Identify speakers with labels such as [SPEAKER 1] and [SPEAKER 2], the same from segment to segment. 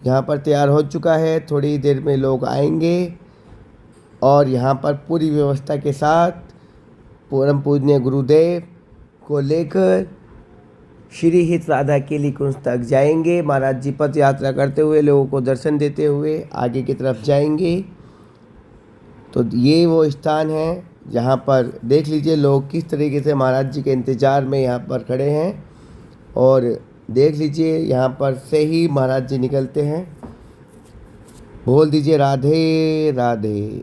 [SPEAKER 1] यहाँ पर तैयार हो चुका है, थोड़ी देर में लोग आएंगे और यहाँ पर पूरी व्यवस्था के साथ परम पूजनीय गुरुदेव को लेकर श्री हित राधा केली कुंज तक जाएंगे। महाराज जी पद यात्रा करते हुए लोगों को दर्शन देते हुए आगे की तरफ जाएंगे। तो ये वो स्थान है जहाँ पर देख लीजिए लोग किस तरीके से महाराज जी के इंतज़ार में यहाँ पर खड़े हैं। और देख लीजिए यहाँ पर से ही महाराज जी निकलते हैं। बोल दीजिए राधे राधे।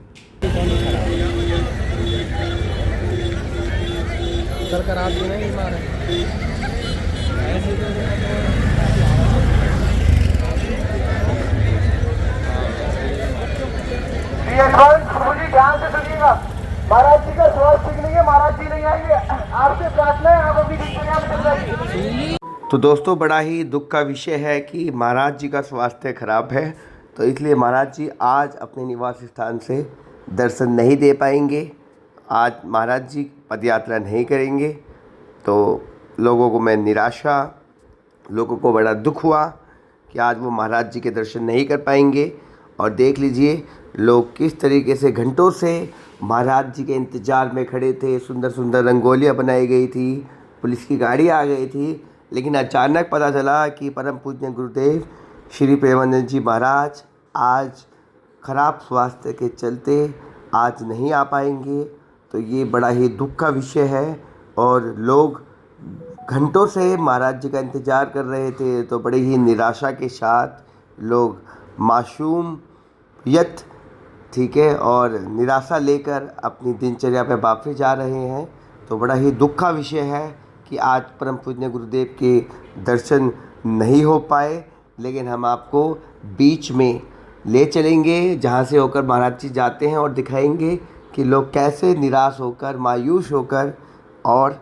[SPEAKER 2] ध्यान से सुनिएगा, महाराज जी का स्वास्थ्य ठीक नहीं है, महाराज जी नहीं आएंगे। आपसे प्रार्थना है, आप अभी दिनचर्या में चल जाइए।
[SPEAKER 1] तो दोस्तों बड़ा ही दुख का विषय है कि महाराज जी का स्वास्थ्य खराब है, तो इसलिए महाराज जी आज अपने निवास स्थान से दर्शन नहीं दे पाएंगे। आज महाराज जी पदयात्रा नहीं करेंगे। तो लोगों को मैं निराशा, लोगों को बड़ा दुख हुआ कि आज वो महाराज जी के दर्शन नहीं कर पाएंगे। और देख लीजिए लोग किस तरीके से घंटों से महाराज जी के इंतज़ार में खड़े थे। सुंदर सुंदर रंगोलियाँ बनाई गई थी, पुलिस की गाड़ी आ गई थी, लेकिन अचानक पता चला कि परम पूज्य गुरुदेव श्री प्रेमानंद जी महाराज आज खराब स्वास्थ्य के चलते आज नहीं आ पाएंगे। तो ये बड़ा ही दुख का विषय है और लोग घंटों से महाराज जी का इंतज़ार कर रहे थे। तो बड़ी ही निराशा के साथ लोग मासूमियत ठीक है और निराशा लेकर अपनी दिनचर्या पर वापस जा रहे हैं। तो बड़ा ही दुख का विषय है कि आज परम पूज्य गुरुदेव के दर्शन नहीं हो पाए, लेकिन हम आपको बीच में ले चलेंगे जहाँ से होकर महाराज जी जाते हैं और दिखाएंगे कि लोग कैसे निराश होकर, मायूस होकर और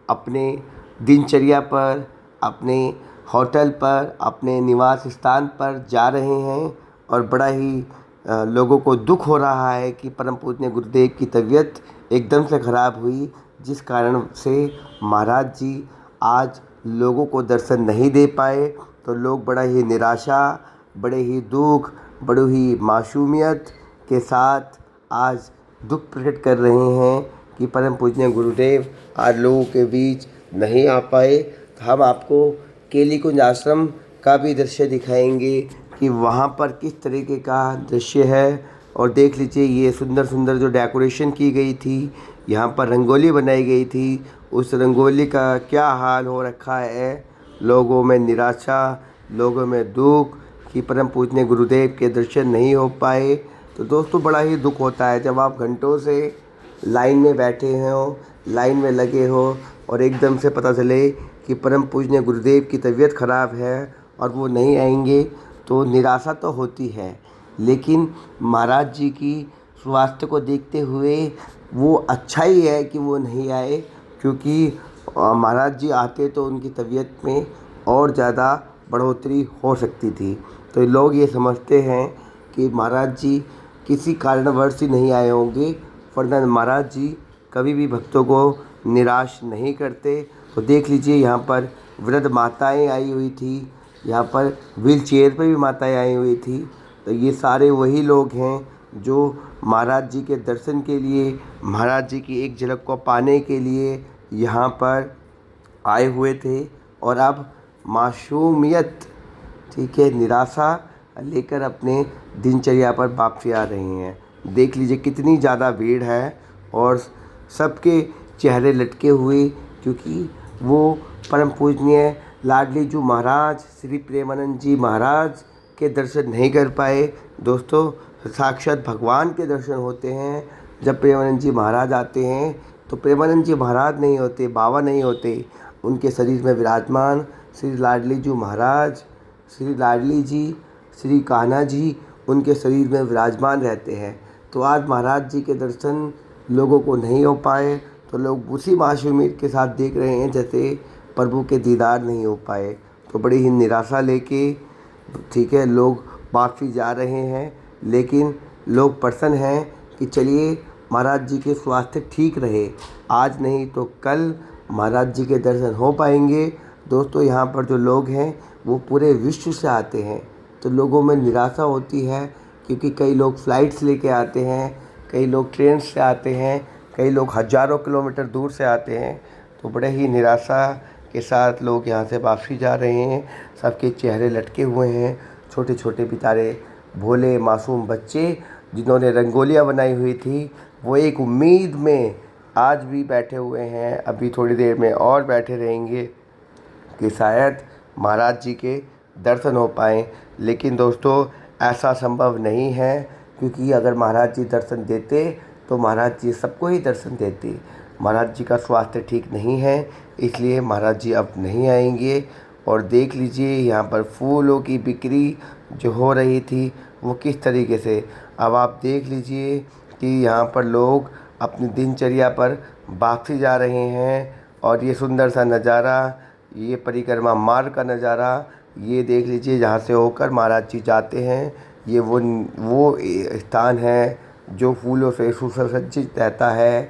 [SPEAKER 1] अपने दिनचर्या पर, अपने होटल पर, अपने निवास स्थान पर जा रहे हैं। और बड़ा ही लोगों को दुख हो रहा है कि परम पूज्य गुरुदेव की तबीयत एकदम से ख़राब हुई, जिस कारण से महाराज जी आज लोगों को दर्शन नहीं दे पाए। तो लोग बड़ा ही निराशा, बड़े ही दुख, बड़ी ही मासूमियत के साथ आज दुख प्रकट कर रहे हैं कि परम पूज्य गुरुदेव आज लोगों के बीच नहीं आ पाए। तो हम आपको केली कुंज आश्रम का भी दृश्य दिखाएंगे कि वहाँ पर किस तरीके का दृश्य है। और देख लीजिए ये सुंदर सुंदर जो डेकोरेशन की गई थी, यहाँ पर रंगोली बनाई गई थी, उस रंगोली का क्या हाल हो रखा है। लोगों में निराशा, लोगों में दुख कि परम पूजनीय गुरुदेव के दर्शन नहीं हो पाए। तो दोस्तों बड़ा ही दुख होता है जब आप घंटों से लाइन में बैठे हो, लाइन में लगे हो और एकदम से पता चले कि परम पूजनीय गुरुदेव की तबीयत ख़राब है और वो नहीं आएंगे। तो निराशा तो होती है, लेकिन महाराज जी की स्वास्थ्य को देखते हुए वो अच्छा ही है कि वो नहीं आए, क्योंकि महाराज जी आते तो उनकी तबीयत में और ज़्यादा बढ़ोतरी हो सकती थी। तो लोग ये समझते हैं कि महाराज जी किसी कारणवश ही नहीं आए होंगे, वरना महाराज जी कभी भी भक्तों को निराश नहीं करते। तो देख लीजिए यहाँ पर वृद्ध माताएं आई हुई थी, यहाँ पर व्हील चेयर पर भी माताएं आई हुई थी। तो ये सारे वही लोग हैं जो महाराज जी के दर्शन के लिए, महाराज जी की एक झलक को पाने के लिए यहाँ पर आए हुए थे और अब मासूमियत ठीक है, निराशा लेकर अपने दिनचर्या पर वापस आ रहे हैं। देख लीजिए कितनी ज़्यादा भीड़ है और सबके चेहरे लटके हुए, क्योंकि वो परम पूजनीय लाडली जी महाराज श्री प्रेमानंद जी महाराज के दर्शन नहीं कर पाए। दोस्तों साक्षात भगवान के दर्शन होते हैं जब प्रेमानंद जी महाराज आते हैं। तो प्रेमानंद जी महाराज नहीं होते, बाबा नहीं होते, उनके शरीर में विराजमान श्री लाडली जी महाराज, श्री लाडली जी, श्री कान्हा जी उनके शरीर में विराजमान रहते हैं। तो आज महाराज जी के दर्शन लोगों को नहीं हो पाए, तो लोग उसी मासूमियत के साथ देख रहे हैं जैसे प्रभु के दीदार नहीं हो पाए। तो बड़ी ही निराशा लेके ठीक है लोग वापसी जा रहे हैं, लेकिन लोग प्रसन्न हैं कि चलिए महाराज जी के स्वास्थ्य ठीक रहे, आज नहीं तो कल महाराज जी के दर्शन हो पाएंगे। दोस्तों यहाँ पर जो लोग हैं वो पूरे विश्व से आते हैं, तो लोगों में निराशा होती है, क्योंकि कई लोग फ़्लाइट्स लेके आते हैं, कई लोग ट्रेन से आते हैं, कई लोग हज़ारों किलोमीटर दूर से आते हैं। तो बड़े ही निराशा के साथ लोग यहाँ से वापसी जा रहे हैं। सबके चेहरे लटके हुए हैं। छोटे छोटे बेचारे भोले मासूम बच्चे जिन्होंने रंगोलियाँ बनाई हुई थी, वो एक उम्मीद में आज भी बैठे हुए हैं। अभी थोड़ी देर में और बैठे रहेंगे कि शायद महाराज जी के दर्शन हो पाएँ। लेकिन दोस्तों, ऐसा संभव नहीं है, क्योंकि अगर महाराज जी दर्शन देते तो महाराज जी सबको ही दर्शन देते। महाराज जी का स्वास्थ्य ठीक नहीं है, इसलिए महाराज जी अब नहीं आएंगे। और देख लीजिए यहाँ पर फूलों की बिक्री जो हो रही थी वो किस तरीके से। अब आप देख लीजिए कि यहाँ पर लोग अपनी दिनचर्या पर वापसी जा रहे हैं। और ये सुंदर सा नज़ारा, ये परिक्रमा मार्ग का नज़ारा, ये देख लीजिए जहाँ से होकर महाराज जी जाते हैं। ये वो स्थान है जो फूलों से सुसज्जित रहता है,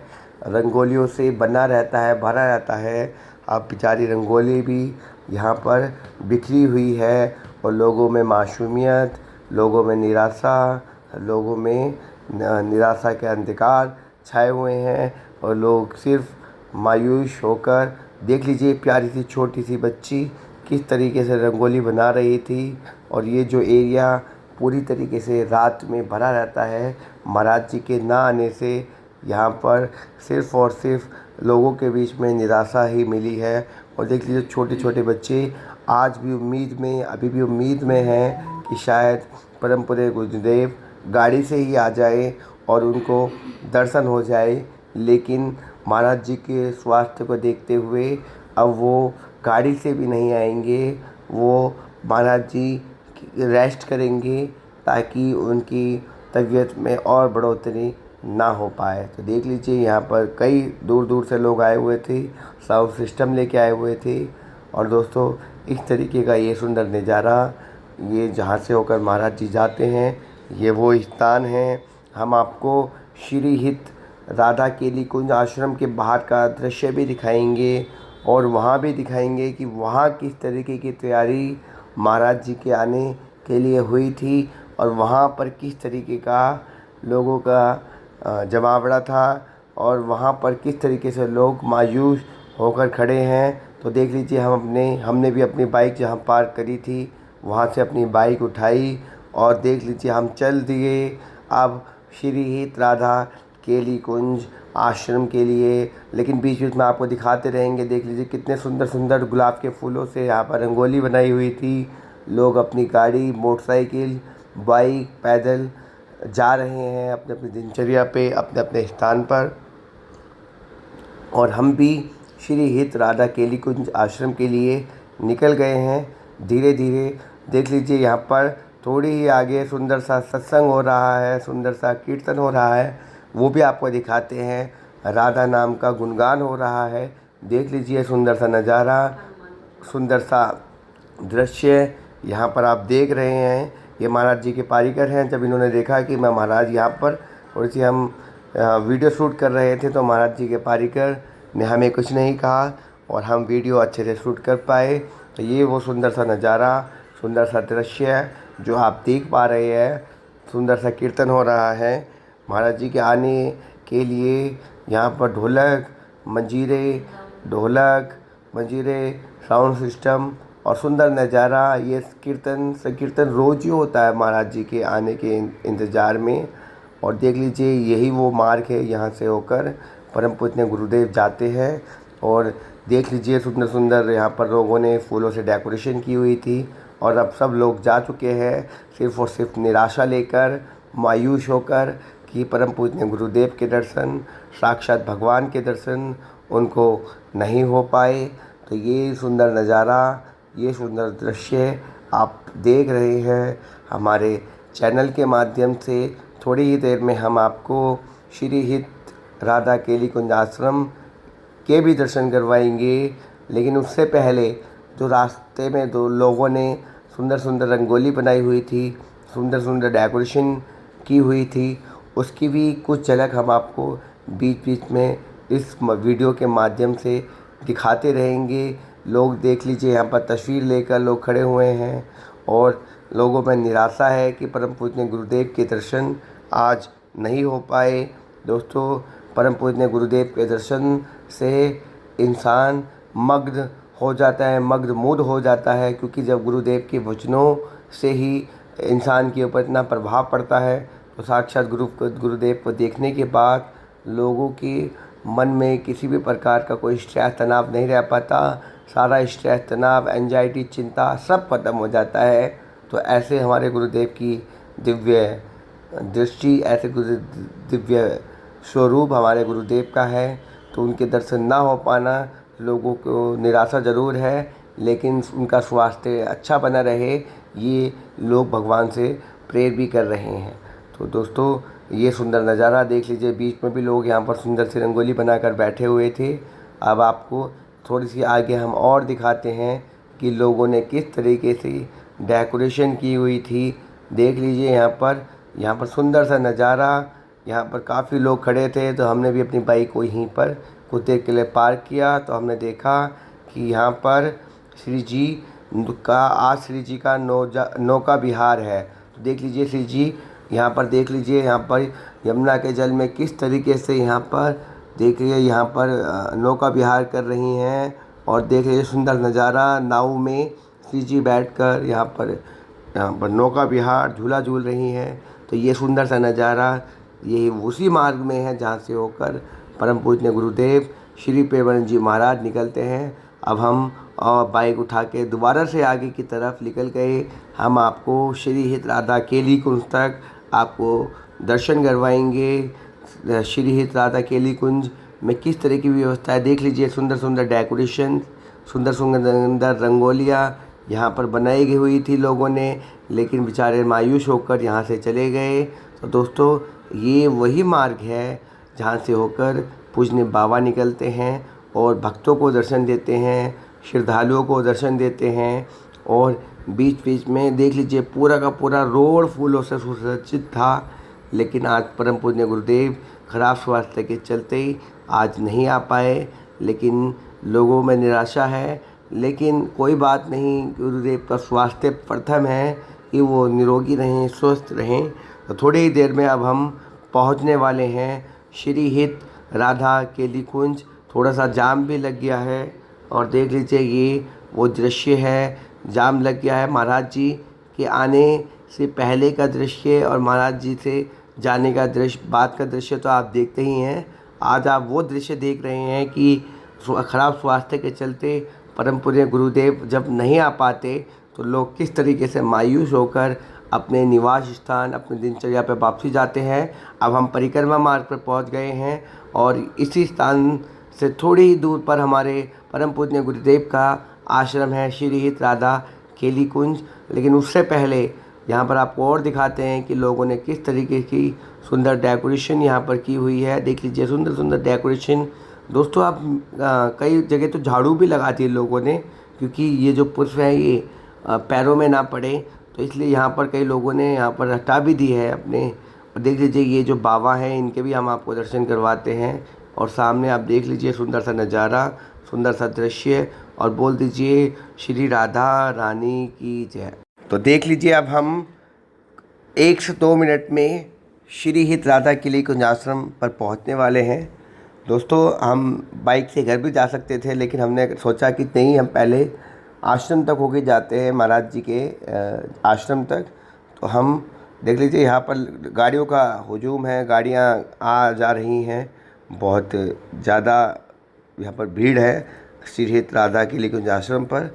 [SPEAKER 1] रंगोलियों से बना रहता है, भरा रहता है। अब बेचारी रंगोली भी यहाँ पर बिखरी हुई है, और लोगों में मासूमियत, लोगों में निराशा, लोगों में निराशा के अंधकार छाए हुए हैं। और लोग सिर्फ मायूस होकर, देख लीजिए प्यारी सी छोटी सी बच्ची किस तरीके से रंगोली बना रही थी। और ये जो एरिया पूरी तरीके से रात में भरा रहता है, महाराज जी के ना आने से यहाँ पर सिर्फ़ और सिर्फ लोगों के बीच में निराशा ही मिली है। और देख लीजिए छोटे छोटे बच्चे आज भी उम्मीद में, अभी भी उम्मीद में हैं कि शायद परम पूज्य गुरुदेव गाड़ी से ही आ जाए और उनको दर्शन हो जाए। लेकिन महाराज जी के स्वास्थ्य को देखते हुए अब वो गाड़ी से भी नहीं आएंगे। वो महाराज जी रेस्ट करेंगे ताकि उनकी तबीयत में और बढ़ोतरी ना हो पाए। तो देख लीजिए यहाँ पर कई दूर दूर से लोग आए हुए थे, साउंड सिस्टम लेके आए हुए थे। और दोस्तों, इस तरीके का ये सुंदर नज़ारा, ये जहाँ से होकर महाराज जी जाते हैं, ये वो स्थान है। हम आपको श्री हित राधा केली कुंज आश्रम के बाहर का दृश्य भी दिखाएंगे, और वहाँ भी दिखाएंगे कि वहाँ किस तरीके की तैयारी महाराज जी के आने के लिए हुई थी, और वहाँ पर किस तरीके का लोगों का जमावड़ा था, और वहाँ पर किस तरीके से लोग मायूस होकर खड़े हैं। तो देख लीजिए, हमने भी अपनी बाइक जहाँ पार्क करी थी वहाँ से अपनी बाइक उठाई, और देख लीजिए हम चल दिए अब श्री हित राधा केली कुंज आश्रम के लिए। लेकिन बीच बीच में आपको दिखाते रहेंगे। देख लीजिए कितने सुंदर सुंदर गुलाब के फूलों से यहाँ पर रंगोली बनाई हुई थी। लोग अपनी गाड़ी, मोटरसाइकिल, बाइक, पैदल जा रहे हैं अपने अपनी दिनचर्या पे, अपने अपने स्थान पर। और हम भी श्री हित राधा केली कुंज आश्रम के लिए निकल गए हैं धीरे धीरे। देख लीजिए यहाँ पर थोड़ी ही आगे सुंदर सा सत्संग हो रहा है, सुंदर सा कीर्तन हो रहा है, वो भी आपको दिखाते हैं। राधा नाम का गुणगान हो रहा है। देख लीजिए सुंदर सा नज़ारा, सुंदर सा दृश्य यहाँ पर आप देख रहे हैं। ये महाराज जी के पारिकर हैं। जब इन्होंने देखा कि मैं महाराज यहाँ पर थोड़ी सी हम वीडियो शूट कर रहे थे, तो महाराज जी के पारिकर ने हमें कुछ नहीं कहा और हम वीडियो अच्छे से शूट कर पाए। तो ये वो सुंदर सा नज़ारा, सुंदर सा दृश्य जो आप देख पा रहे हैं। सुंदर सा कीर्तन हो रहा है। महाराज जी के आने के लिए यहाँ पर ढोलक मंजीरे साउंड सिस्टम और सुंदर नज़ारा। ये कीर्तन रोज़ ही होता है महाराज जी के आने के इंतज़ार में। और देख लीजिए यही वो मार्ग है, यहाँ से होकर परम पूज्य गुरुदेव जाते हैं। और देख लीजिए सुंदर सुंदर यहाँ पर लोगों ने फूलों से डेकोरेशन की हुई थी। और अब सब लोग जा चुके हैं सिर्फ़ और सिर्फ निराशा लेकर, मायूस होकर कि परम पूज्य गुरुदेव के दर्शन, साक्षात भगवान के दर्शन उनको नहीं हो पाए। तो ये सुंदर नज़ारा, ये सुंदर दृश्य आप देख रहे हैं हमारे चैनल के माध्यम से। थोड़ी ही देर में हम आपको श्री हित राधा केली कुंज आश्रम के भी दर्शन करवाएंगे। लेकिन उससे पहले जो रास्ते में दो लोगों ने सुंदर सुंदर रंगोली बनाई हुई थी, सुंदर सुंदर डेकोरेशन की हुई थी, उसकी भी कुछ झलक हम आपको बीच बीच में इस वीडियो के माध्यम से दिखाते रहेंगे। लोग देख लीजिए यहाँ पर तस्वीर लेकर लोग खड़े हुए हैं। और लोगों में निराशा है कि परम पूज्य गुरुदेव के दर्शन आज नहीं हो पाए। दोस्तों, परम पूज्य गुरुदेव के दर्शन से इंसान मग्न हो जाता है, मग्न-मूड हो जाता है, क्योंकि जब गुरुदेव के वचनों से ही इंसान के ऊपर इतना प्रभाव पड़ता है, तो साक्षात गुरुदेव को देखने के बाद लोगों के मन में किसी भी प्रकार का कोई स्ट्रेस तनाव नहीं रह पाता। सारा स्ट्रेस तनाव, एंजाइटी, चिंता सब खत्म हो जाता है। तो ऐसे हमारे गुरुदेव की दिव्य दृष्टि, ऐसे दिव्य स्वरूप हमारे गुरुदेव का है। तो उनके दर्शन ना हो पाना लोगों को निराशा ज़रूर है, लेकिन उनका स्वास्थ्य अच्छा बना रहे, ये लोग भगवान से प्रेयर भी कर रहे हैं। तो दोस्तों, ये सुंदर नज़ारा देख लीजिए। बीच में भी लोग यहाँ पर सुंदर सी रंगोली बनाकर बैठे हुए थे। अब आपको थोड़ी सी आगे हम और दिखाते हैं कि लोगों ने किस तरीके से डेकोरेशन की हुई थी। देख लीजिए यहाँ पर सुंदर सा नज़ारा। यहाँ पर काफ़ी लोग खड़े थे, तो हमने भी अपनी बाइक को यहीं पर कुछ देर के लिए पार्क किया। तो हमने देखा कि यहाँ पर श्री जी का नौका विहार है। तो देख लीजिए श्री जी यहाँ पर, देख लीजिए यहाँ पर यमुना के जल में किस तरीके से यहाँ पर देखिए यहाँ पर नौका विहार कर रही हैं। और देख लीजिए सुंदर नज़ारा, नाव में श्री जी बैठकर यहाँ पर नौका विहार झूला झूल रही हैं। तो ये सुंदर सा नज़ारा यही उसी मार्ग में है जहाँ से होकर परम पूज्य गुरुदेव श्री प्रेमानंद जी महाराज निकलते हैं। अब हम बाइक उठा के दोबारा से आगे की तरफ निकल गए। हम आपको श्री हित राधा केली कुंज तक आपको दर्शन करवाएंगे। श्री हित राधा केली कुंज में किस तरह की व्यवस्था है देख लीजिए। सुंदर सुंदर डेकोरेशन, सुंदर सुंदर रंगोलियाँ यहाँ पर बनाई गई हुई थी लोगों ने, लेकिन बेचारे मायूस होकर यहाँ से चले गए। तो दोस्तों, ये वही मार्ग है जहाँ से होकर पूजनीय बाबा निकलते हैं और भक्तों को दर्शन देते हैं, श्रद्धालुओं को दर्शन देते हैं। और बीच बीच में देख लीजिए पूरा का पूरा रोड फूलों से सुसज्जित था, लेकिन आज परम पूज्य गुरुदेव खराब स्वास्थ्य के चलते ही आज नहीं आ पाए। लेकिन लोगों में निराशा है, लेकिन कोई बात नहीं, गुरुदेव का स्वास्थ्य प्रथम है कि वो निरोगी रहें, स्वस्थ रहें। तो थोड़ी ही देर में अब हम पहुंचने वाले हैं श्री हित राधा केली कुंज। थोड़ा सा जाम भी लग गया है और देख लीजिए ये वो दृश्य है, जाम लग गया है। महाराज जी के आने से पहले का दृश्य और महाराज जी से जाने का दृश्य, बाद का दृश्य तो आप देखते ही हैं। आज आप वो दृश्य देख रहे हैं कि खराब स्वास्थ्य के चलते परम पूज्य गुरुदेव जब नहीं आ पाते तो लोग किस तरीके से मायूस होकर अपने निवास स्थान, अपने दिनचर्या पर वापसी जाते हैं। अब हम परिक्रमा मार्ग पर पहुंच गए हैं और इसी स्थान से थोड़ी ही दूर पर हमारे परम पूज्य गुरुदेव का आश्रम है श्री हित राधा केली कुंज। लेकिन उससे पहले यहाँ पर आपको और दिखाते हैं कि लोगों ने किस तरीके की सुंदर डेकोरेशन यहाँ पर की हुई है। देख लीजिए सुंदर सुंदर डेकोरेशन। दोस्तों, आप कई जगह तो झाड़ू भी लगा दिए लोगों ने, क्योंकि ये जो पुष्प है ये पैरों में ना पड़े, तो इसलिए यहाँ पर कई लोगों ने यहाँ पर हटा भी दी है अपने। और देख लीजिए ये जो बाबा हैं इनके भी हम आपको दर्शन करवाते हैं। और सामने आप देख लीजिए सुंदर सा नज़ारा, सुंदर सा दृश्य, और बोल दीजिए श्री राधा रानी की जय। तो देख लीजिए अब हम 1 से 2 मिनट में श्री हित राधा केली कुंज आश्रम पर पहुंचने वाले हैं। दोस्तों, हम बाइक से घर भी जा सकते थे, लेकिन हमने सोचा कि नहीं, हम पहले आश्रम तक होके जाते हैं, महाराज जी के आश्रम तक। तो हम देख लीजिए यहाँ पर गाड़ियों का हुजूम है, गाड़ियाँ आ जा रही हैं, बहुत ज़्यादा यहाँ पर भीड़ है श्री हित राधा केली कुंज आश्रम पर।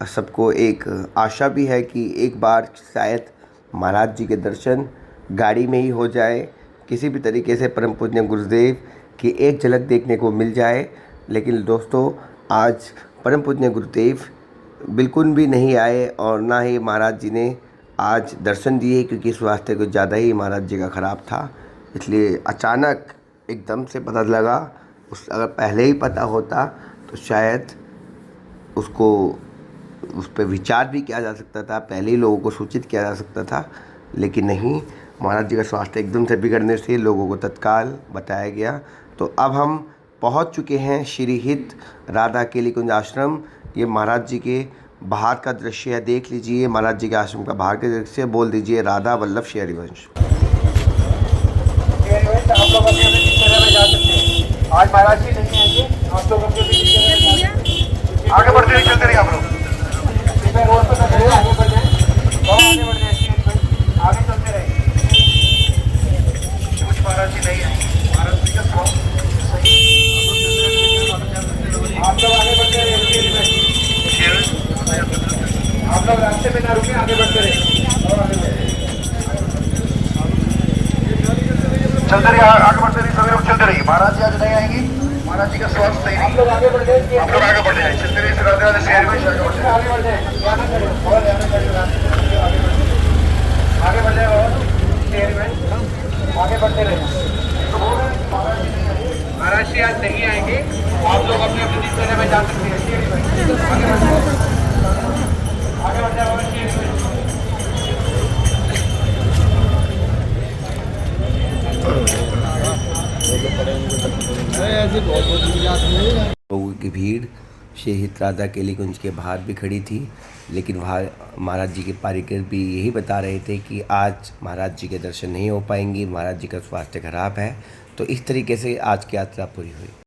[SPEAKER 1] सबको एक आशा भी है कि एक बार शायद महाराज जी के दर्शन गाड़ी में ही हो जाए, किसी भी तरीके से परम पूज्य गुरुदेव की एक झलक देखने को मिल जाए। लेकिन दोस्तों, आज परम पूज्य गुरुदेव बिल्कुल भी नहीं आए और ना ही महाराज जी ने आज दर्शन दिए, क्योंकि स्वास्थ्य कुछ ज़्यादा ही महाराज जी का ख़राब था। इसलिए अचानक एकदम से पता लगा। अगर पहले ही पता होता तो शायद उस पर विचार भी किया जा सकता था, पहले ही लोगों को सूचित किया जा सकता था। लेकिन नहीं, महाराज जी का स्वास्थ्य एकदम से बिगड़ने से लोगों को तत्काल बताया गया। तो अब हम पहुंच चुके हैं श्री हित राधा केली कुंज आश्रम। ये महाराज जी के बाहर का दृश्य है, देख लीजिए महाराज जी के आश्रम का बाहर का दृश्य। बोल दीजिए राधा वल्लभ श्री हरिवंश।
[SPEAKER 2] आप लोग अपने अपने दिनचर्या में जा सकते हैं। आज महाराज जी नहीं आएंगे, आप लोग अपने अपने दिनचर्या में जा सकते हैं। आगे बढ़ते रहिए, चलते रहिए आप लोग। रोड पर न खड़े, आगे बढ़ जाए, आगे बढ़ जाए, आगे चलते रहिए। कुछ महाराज जी नहीं आएंगे, महाराज जी का स्वास्थ्य सही, आप लोग आगे बढ़ते रहिए। आप लोग रास्ते में ना रुके, आगे बढ़ते रहिए। चलते रहिए, आगे बढ़ते रहिए, सभी लोग चलते रहिए। महाराज जी आज नहीं आएंगी, महाराज जी का स्वास्थ्य सही नहीं। आप लोग आगे बढ़ जाए, आप लोग आगे बढ़ जाए, चलते रहिए। राधे शहर में आगे बढ़ जाए, आगे बढ़ जाए, आगे बढ़ जाए और शहर में आगे बढ़ते रहे। महाराज जी आज नहीं आएंगे, आप लोग अपने अपने दिनचर्या में जा सकते हैं। आगे बढ़ जाए और शहर में
[SPEAKER 1] लोगों की भीड़ शहीद राधा केली कुंज के बाहर भी खड़ी थी, लेकिन वहाँ महाराज जी के पारिकर भी यही बता रहे थे कि आज महाराज जी के दर्शन नहीं हो पाएंगे, महाराज जी का स्वास्थ्य खराब है। तो इस तरीके से आज की यात्रा पूरी हुई।